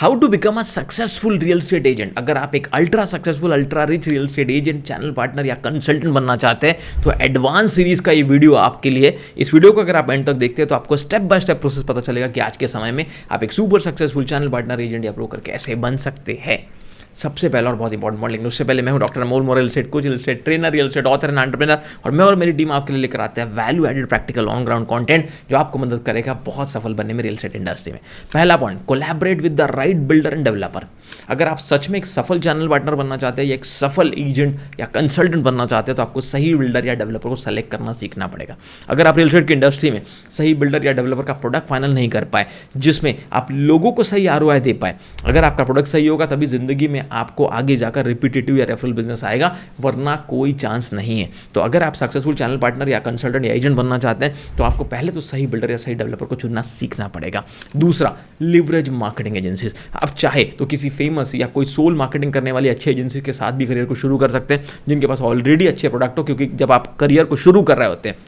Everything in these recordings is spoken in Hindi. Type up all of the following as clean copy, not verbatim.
How to become a successful real estate agent. अगर आप एक ultra successful ultra rich real estate agent, channel partner या कंसल्टेंट बनना चाहते हैं तो एडवांस सीरीज का ये वीडियो आपके लिए। इस वीडियो को अगर आप एंड तक देखते हैं तो आपको स्टेप बाय स्टेप प्रोसेस पता चलेगा कि आज के समय में आप एक super successful channel partner, agent या ब्रोकर कैसे बन सकते हैं। सबसे पहला और बहुत इंपॉर्टेंट पॉइंट, लेकिन उससे पहले मैं हूं doctor Amol more, real estate coach, real estate trainer, real estate author and entrepreneur, और मैं और मेरी टीम आपके लिए लेकर आते हैं value added practical on ground content जो आपको मदद करेगा बहुत सफल बनने में रियल एस्टेट इंडस्ट्री में। पहला point, collaborate with the right builder end developer. अगर आप सच में एक सफल चैनल पार्टनर बनना चाहते हैं या एक सफल एजेंट या कंसल्टेंट बनना चाहते हैं तो आपको सही बिल्डर या डेवलपर को सेलेक्ट करना सीखना पड़ेगा। अगर आप रियल एस्टेट की इंडस्ट्री में सही बिल्डर या डेवलपर का प्रोडक्ट फाइनल नहीं कर पाए जिसमें आप लोगों को सही आरओआई दे पाए, अगर आपका प्रोडक्ट सही होगा तभी जिंदगी में आपको आगे जाकर रिपीटेटिव या रेफरल बिजनेस आएगा, वरना कोई चांस नहीं है। तो अगर आप सक्सेसफुल चैनल पार्टनर या कंसल्टेंट या एजेंट बनना चाहते हैं तो आपको पहले तो सही बिल्डर या सही डेवलपर को चुनना सीखना पड़ेगा। दूसरा, लिवरेज मार्केटिंग एजेंसीज। आप चाहे तो किसी फेमस या कोई सोल मार्केटिंग करने वाली अच्छी एजेंसी के साथ भी करियर को शुरू कर सकते हैं जिनके पास ऑलरेडी अच्छे प्रोडक्ट हो, क्योंकि जब आप करियर को शुरू कर रहे होते हैं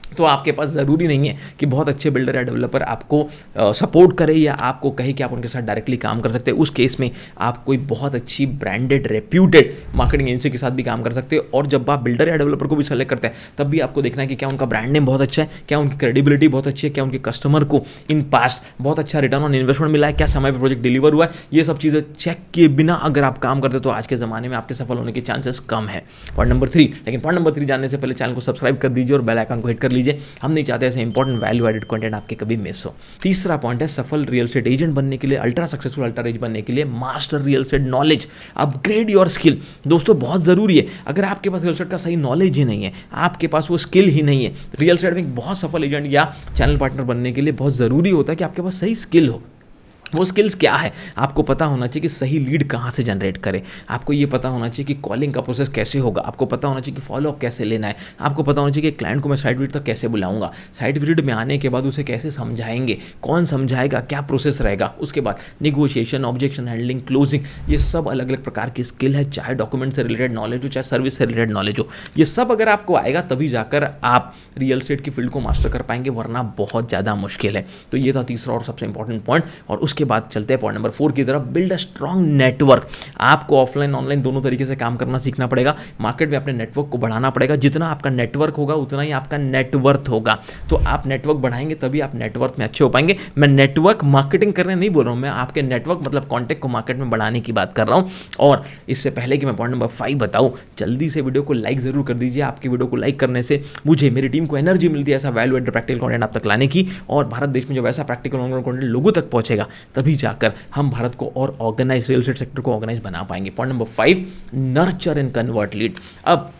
तो आपके पास ज़रूरी नहीं है कि बहुत अच्छे बिल्डर या डेवलपर आपको सपोर्ट करे या आपको कहे कि आप उनके साथ डायरेक्टली काम कर सकते हैं। उस केस में आप कोई बहुत अच्छी ब्रांडेड रेप्यूटेड मार्केटिंग एजेंसी के साथ भी काम कर सकते हैं। और जब आप बिल्डर या डेवलपर को भी सेलेक्ट करते हैं तब भी आपको देखना है कि क्या उनका ब्रांड नेम बहुत अच्छा है, क्या उनकी क्रेडिबिलिटी बहुत अच्छी है, क्या उनके कस्टमर को इन पास्ट बहुत अच्छा रिटर्न ऑन इन्वेस्टमेंट मिला है, क्या समय पर प्रोजेक्ट डिलीवर हुआ है। ये सब चीज़ें चेक किए बिना अगर आप काम करते हैं तो आज के ज़माने में आपके सफल होने के चांसेस कम है। पॉइंट नंबर 3, लेकिन पॉइंट नंबर 3 जानने से पहले चैनल को सब्सक्राइब कर दीजिए और बेल आइकन को हिट कर लीजिए। हम नहीं चाहते ऐसे इंपॉर्टेंट वैल्यू एडेड कंटेंट आपके कभी मिस हो। तीसरा पॉइंट है, सफल रियल एस्टेट एजेंट बनने के लिए, अल्ट्रा सक्सेसफुल अल्ट्रा रिच बनने के लिए master real estate knowledge, upgrade your skill. दोस्तों बहुत जरूरी है। अगर आपके पास रियल एस्टेट का सही नॉलेज ही नहीं है, आपके पास वो स्किल ही नहीं है, रियल एस्टेट में एक बहुत सफल एजेंट या चैनल पार्टनर बनने के लिए बहुत जरूरी होता है कि आपके पास सही स्किल हो। वो स्किल्स क्या है? आपको पता होना चाहिए कि सही लीड कहाँ से जनरेट करें, आपको ये पता होना चाहिए कि कॉलिंग का प्रोसेस कैसे होगा, आपको पता होना चाहिए कि फॉलोअप कैसे लेना है, आपको पता होना चाहिए कि क्लाइंट को मैं साइट विजिट तक कैसे बुलाऊंगा, साइट विजिट में आने के बाद उसे कैसे समझाएंगे, कौन समझाएगा, क्या प्रोसेस रहेगा, उसके बाद निगोशिएशन, ऑब्जेक्शन हैंडलिंग, क्लोजिंग, ये सब अलग अलग प्रकार की स्किल है। चाहे डॉक्यूमेंट से रिलेटेड नॉलेज हो, चाहे सर्विस से रिलेटेड नॉलेज हो, ये सब अगर आपको आएगा तभी जाकर आप रियल एस्टेट की फील्ड को मास्टर कर पाएंगे, वरना बहुत ज़्यादा मुश्किल है। तो ये था तीसरा और सबसे इंपॉर्टेंट पॉइंट। और उसके बाद चलते हैं पॉइंट नंबर 4 की तरफ, बिल्ड अ स्ट्रॉन्ग नेटवर्क। आपको ऑफलाइन ऑनलाइन दोनों तरीके से काम करना सीखना पड़ेगा। मार्केट में अपने नेटवर्क को बढ़ाना पड़ेगा। जितना आपका नेटवर्क होगा उतना ही आपका नेटवर्थ होगा। तो आप नेटवर्क बढ़ाएंगे तभी आप नेटवर्क में अच्छे हो पाएंगे। मैं नेटवर्क मार्केटिंग करने नहीं बोल रहा हूं, मैं आपके नेटवर्क मतलब कॉन्टैक्ट को मार्केट में बढ़ाने की बात कर रहा हूं। और इससे पहले कि मैं पॉइंट नंबर 5 बताऊं, जल्दी से वीडियो को लाइक जरूर कर दीजिए। आपकी वीडियो को लाइक करने से मुझे, मेरी टीम को एनर्जी मिलती है ऐसा वैल्यू एडेड प्रैक्टिकल कंटेंट आप तक लाने की। और भारत देश में जब ऐसा प्रैक्टिकल कंटेंट लोगों तक पहुंचेगा तभी जाकर हम भारत को और ऑर्गेनाइज, रियल एस्टेट सेक्टर को ऑर्गेनाइज बना पाएंगे। Point number 5, nurture and convert lead. अब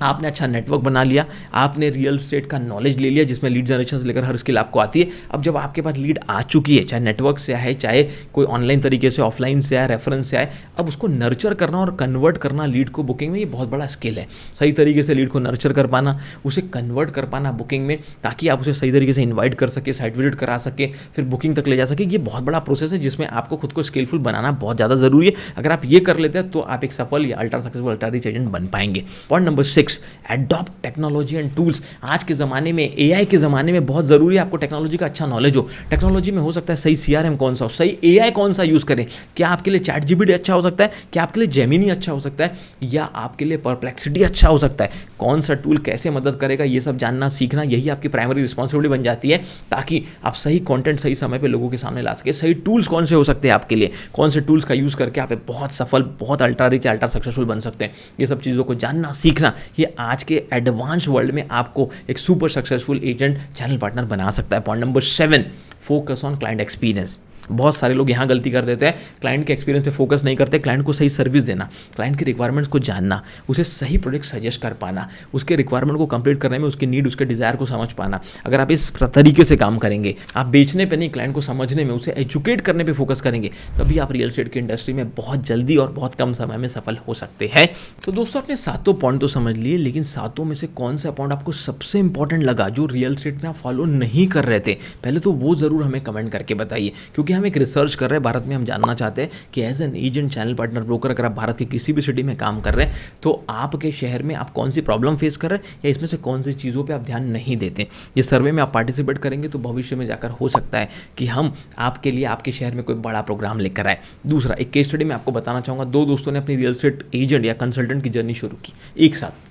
आपने अच्छा नेटवर्क बना लिया, आपने रियल एस्टेट का नॉलेज ले लिया जिसमें लीड जनरेशन से लेकर हर स्किल आपको आती है। अब जब आपके पास लीड आ चुकी है, चाहे नेटवर्क से आए, चाहे कोई ऑनलाइन तरीके से, ऑफलाइन से आए, रेफरेंस से आए, अब उसको नर्चर करना और कन्वर्ट करना लीड को बुकिंग में, ये बहुत बड़ा स्किल है। सही तरीके से लीड को नर्चर कर पाना, उसे कन्वर्ट कर पाना बुकिंग में, ताकि आप उसे सही तरीके से इन्वाइट कर सके, साइट विजिट करा सके, फिर बुकिंग तक ले जा सके। ये बहुत बड़ा प्रोसेस है जिसमें आपको खुद को स्किलफुल बनाना बहुत ज़्यादा जरूरी है। अगर आप ये कर लेते हैं तो आप एक सफल या ultra successful ultra rich agent बन पाएंगे। Point number 6, adopt technology and tools. आज के ज़माने में, एआई के ज़माने में बहुत ज़रूरी है आपको टेक्नोलॉजी का अच्छा नॉलेज हो। टेक्नोलॉजी में हो सकता है सही सीआरएम कौन सा हो, सही एआई कौन सा यूज़ करें। क्या आपके लिए चैट जीपीटी अच्छा हो सकता है, क्या आपके लिए जेमिनी अच्छा हो सकता है, या आपके लिए परप्लेक्सिटी अच्छा हो सकता है। कौन सा टूल कैसे मदद करेगा, ये सब जानना सीखना, यही आपकी प्राइमरी रिस्पॉन्सिबिलिटी बन जाती है, ताकि आप सही कंटेंट सही समय पे लोगों के सामने ला सके। सही टूल्स कौन से हो सकते हैं आपके लिए, कौन से टूल्स का यूज़ करके आप बहुत सफल, बहुत अल्ट्रा रिच, अल्ट्रा सक्सेसफुल बन सकते हैं। ये सब चीज़ों को जानना सीखना, ये आज के एडवांस वर्ल्ड में आपको एक super successful agent, channel partner बना सकता है। Point number 7, focus on client experience. बहुत सारे लोग यहाँ गलती कर देते हैं, क्लाइंट के एक्सपीरियंस पे फोकस नहीं करते। क्लाइंट को सही सर्विस देना, क्लाइंट की रिक्वायरमेंट्स को जानना, उसे सही प्रोडक्ट सजेस्ट कर पाना, उसके रिक्वायरमेंट को कंप्लीट करने में उसकी नीड, उसके डिज़ायर को समझ पाना। अगर आप इस तरीके से काम करेंगे, आप बेचने पे नहीं, क्लाइंट को समझने में, उसे एजुकेट करने पे फोकस करेंगे, तभी आप रियल एस्टेट की इंडस्ट्री में बहुत जल्दी और बहुत कम समय में सफल हो सकते हैं। तो दोस्तों, आपने सातों पॉइंट तो समझ लिए, लेकिन सातों में से कौन सा पॉइंट आपको सबसे इंपॉर्टेंट लगा जो रियल एस्टेट में आप फॉलो नहीं कर रहे थे? पहले तो वो ज़रूर हमें कमेंट करके बताइए, क्योंकि हम एक रिसर्च कर रहे हैं भारत में, हम जानना चाहते हैं कि as an agent, channel partner, broker, अगर आप भारत के किसी भी सिटी में काम कर रहे हैं तो आपके शहर में आप कौन सी प्रॉब्लम फेस कर रहे हैं या इसमें से कौन सी चीज़ों पे आप ध्यान नहीं देते। ये सर्वे में आप पार्टिसिपेट करेंगे तो भविष्य में जाकर हो सकता है कि हम आपके लिए आपके शहर में कोई बड़ा प्रोग्राम लेकर आए। दूसरा, एक केस स्टडी में आपको बताना चाहूँगा, दो दोस्तों ने अपनी रियल एस्टेट एजेंट या कंसल्टेंट की जर्नी शुरू की एक साथ।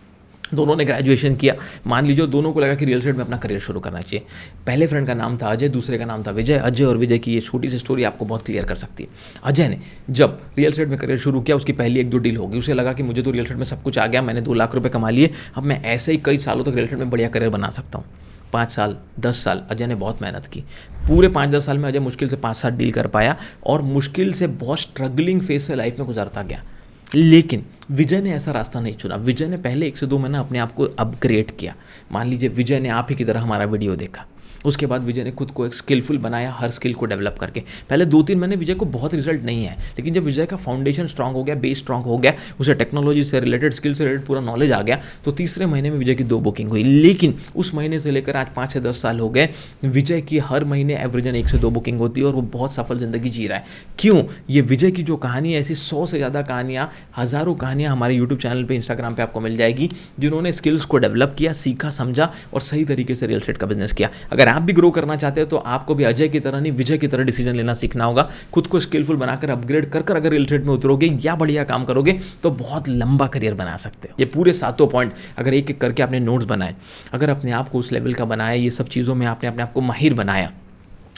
दोनों ने ग्रेजुएशन किया, मान लीजिए दोनों को लगा कि रियल एस्टेट में अपना करियर शुरू करना चाहिए। पहले फ्रेंड का नाम था अजय, दूसरे का नाम था विजय। अजय और विजय की ये छोटी सी स्टोरी आपको बहुत क्लियर कर सकती है। अजय ने जब रियल एस्टेट में करियर शुरू किया, उसकी पहली 1-2 डील होगी, उसे लगा कि मुझे तो रियल एस्टेट में सब कुछ आ गया, मैंने 2 लाख रुपये कमा लिए, अब मैं ऐसे ही कई सालों तक रियल एस्टेट में बढ़िया करियर बना सकता हूँ। 5 साल 10 साल अजय ने बहुत मेहनत की। पूरे 5-10 साल में अजय मुश्किल से 5-7 डील कर पाया और मुश्किल से बहुत स्ट्रगलिंग फेज से लाइफ में गुजरता गया। लेकिन विजय ने ऐसा रास्ता नहीं चुना। विजय ने पहले 1 से 2 महीना अपने आप को अपग्रेड किया। मान लीजिए विजय ने आप ही की तरह हमारा वीडियो देखा, उसके बाद विजय ने खुद को एक स्किलफुल बनाया, हर स्किल को डेवलप करके। पहले 2-3 महीने विजय को बहुत रिजल्ट नहीं आए, लेकिन जब विजय का फाउंडेशन स्ट्रांग हो गया, बेस स्ट्रांग हो गया, उसे टेक्नोलॉजी से रिलेटेड, स्किल से रिलेटेड पूरा नॉलेज आ गया, तो तीसरे महीने में विजय की 2 बुकिंग हुई। लेकिन उस महीने से लेकर आज 5 से 10 साल हो गए, विजय की हर महीने एवरेजन 1 से 2 बुकिंग होती है और वो बहुत सफल जिंदगी जी रहा है। क्यों? ये विजय की जो कहानी है, ऐसी 100 से ज़्यादा कहानियाँ, हज़ारों कहानियाँ हमारे यूट्यूब चैनल पर, इंस्टाग्राम पर आपको मिल जाएगी, जिन्होंने स्किल्स को डेवलप किया, सीखा, समझा और सही तरीके से रियल एस्टेट का बिजनेस किया। अगर आप भी ग्रो करना चाहते हैं तो आपको भी अजय की तरह नहीं, विजय की तरह डिसीजन लेना सीखना होगा। खुद को स्किलफुल बनाकर अपग्रेड कर अगर रियल एस्टेट में उतरोगे या बढ़िया काम करोगे तो बहुत लंबा करियर बना सकते हो। ये पूरे 7 पॉइंट अगर एक एक करके आपने नोट्स बनाए, अगर अपने आप को उस लेवल का बनाया, ये सब चीज़ों में आपने अपने आप को माहिर बनाया।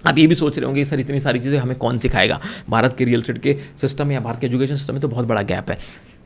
आप ये भी सोच रहे होंगे सर इतनी सारी चीज़ें हमें कौन सिखाएगा, भारत के रियल एस्टेट के सिस्टम या भारत के एजुकेशन सिस्टम में तो बहुत बड़ा गैप है।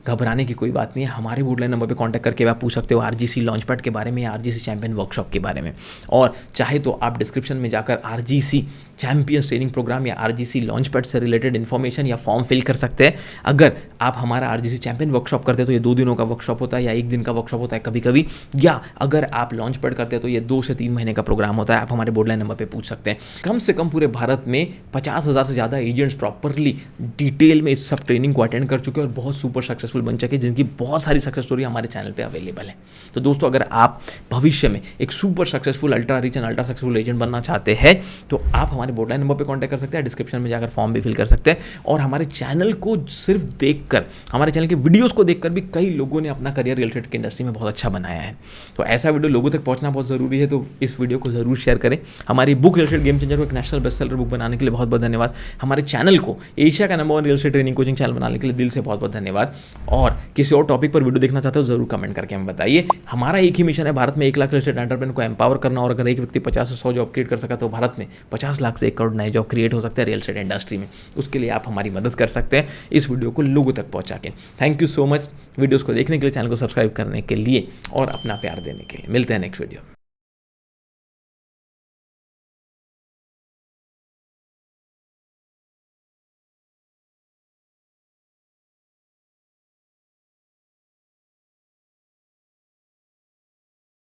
घबराने की कोई बात नहीं है, हमारे वुडलाइन नंबर पे कांटेक्ट करके आप पूछ सकते हो आरजीसी लॉन्चपैड के बारे में या आरजीसी चैंपियन वर्कशॉप के बारे में। और चाहे तो आप डिस्क्रिप्शन में जाकर आरजीसी चैंपियंस ट्रेनिंग प्रोग्राम या आरजीसी लॉन्चपैड से रिलेटेड इन्फॉर्मेशन या फॉर्म फिल कर सकते हैं। अगर आप हमारा आरजीसी चैंपियन वर्कशॉप करते हैं तो ये 2 दिनों का वर्कशॉप होता है या 1 दिन का वर्कशॉप होता है कभी कभी, या अगर आप लॉन्चपैड करते हैं तो ये 2 से 3 महीने का प्रोग्राम होता है। आप हमारे वुडलाइन नंबर पर पूछ सकते हैं। कम से कम पूरे भारत में 50,000 से ज़्यादा एजेंट्स प्रॉपरली डिटेल में इस सब ट्रेनिंग को अटेंड कर चुके हैं और बहुत सुपर सक्सेसफुल बन चुके हैं, जिनकी बहुत सारी सक्सेस स्टोरी हमारे चैनल पे अवेलेबल है। तो दोस्तों, अगर आप भविष्य में एक super successful, ultra rich and ultra successful agent बनना चाहते हैं तो आप हमारे वुडलाइन नंबर पे कांटेक्ट कर सकते हैं, डिस्क्रिप्शन में जाकर फॉर्म भी फिल कर सकते हैं। और हमारे चैनल को सिर्फ देखकर, हमारे चैनल के वीडियोस को देखकर भी कई लोगों ने अपना करियर रियल एस्टेट की इंडस्ट्री में बहुत अच्छा बनाया है। तो ऐसा वीडियो लोगों तक पहुंचना बहुत जरूरी है, तो इस वीडियो को जरूर शेयर करें। हमारी book real estate game changer को एक नेशनल बेस्टसेलर बुक बनाने के लिए बहुत बहुत धन्यवाद। हमारे चैनल को एशिया का number 1 real estate training coaching channel बनाने के लिए दिल से बहुत बहुत धन्यवाद। और किसी और टॉपिक पर वीडियो देखना चाहते हो जरूर कमेंट करके हमें बताइए। हमारा एक ही मिशन है, भारत में 1 लाख रियल एस्टेट एंटरप्रेन्योर को एम्पावर करना, और अगर एक व्यक्ति 50 से 100 जॉब क्रिएट कर सका तो भारत में 50 लाख से 1 करोड़ नए जॉब क्रिएट हो सकते हैं रियल एस्टेट इंडस्ट्री में। उसके लिए आप हमारी मदद कर सकते हैं इस वीडियो को लोगों तक पहुंचा के। Thank you so much videos को देखने के लिए, चैनल को सब्सक्राइब करने के लिए और अपना प्यार देने के लिए। मिलते हैं नेक्स्ट वीडियो।